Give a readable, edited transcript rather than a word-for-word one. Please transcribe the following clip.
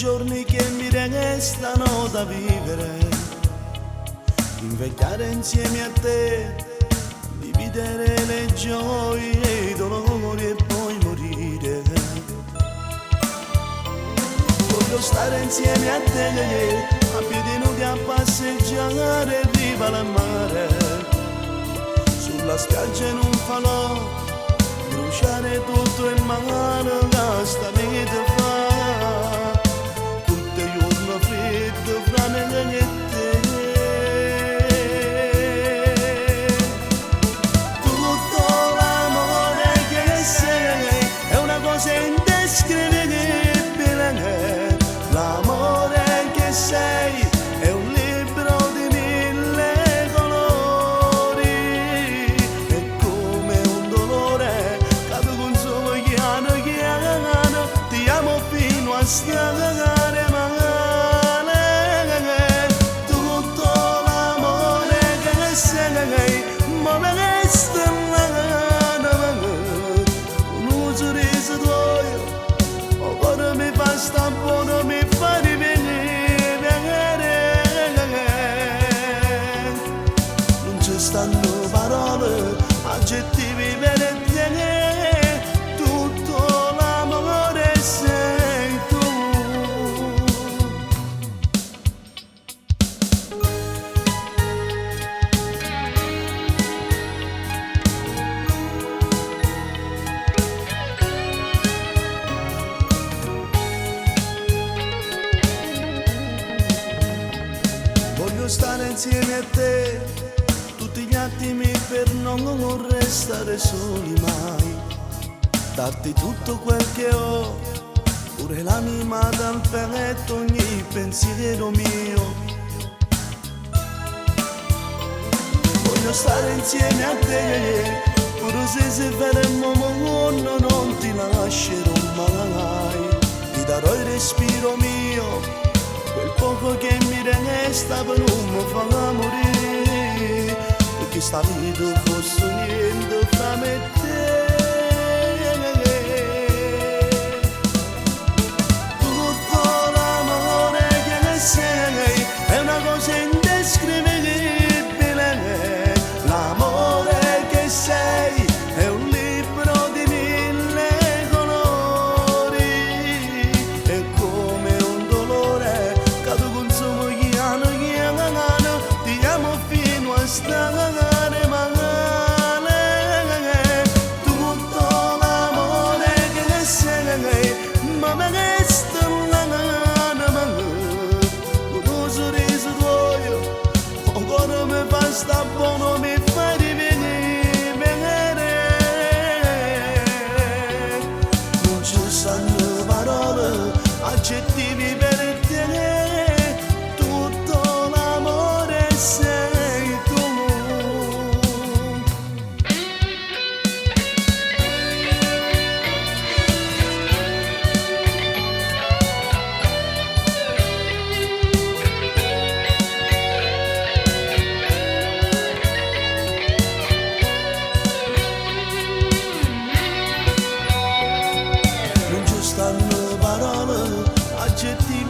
giorni che mi restano da vivere, invecchiare insieme a te, dividere le gioie e i dolori e poi morire. Voglio stare insieme a te, a piedi nudi a passeggiare riva al mare, sulla spiaggia in un falò, bruciare tutto il mare che sta vita fa, tutti i giorni freddo fra me e te. Tutto l'amore che sei è una cosa indescrivibile, l'amore che sei è un libro di 1000 colori, è come un dolore che ti consuma piano piano, ti amo fino a stare male. Tutto l'amore che sei, ma me ne sta un sorriso tuo, oh, ora mi fa sta buono, mi fa rivenire. Non ci stanno parole, aggettivi per te, tutto l'amore sei tu. Voglio stare insieme a te tutti gli attimi per non restare soli mai, darti tutto quel che ho, pure l'anima dal petto, ogni pensiero mio. Voglio stare insieme a te, pure se si ferma il mondo non ti lascerò mai, ti darò il respiro mio, quel poco che mi resta per non mi fa morire, perché sta vita fosse niente fra me e te. Tutto l'amore che sei è una cosa indescrivibile, l'amore che sei è un libro di 1000 colori, è come un dolore che ti consuma piano piano, ti amo fino a stare male. Tutto l'amore che sei, ma me ne sta male, un sorriso tuo, ancora mi fa sta buono, mi fa rivenire. Non ci stanno parole, aggettivi per te, tutto l'amore sei tu. Non ci stanno parole, aggettivi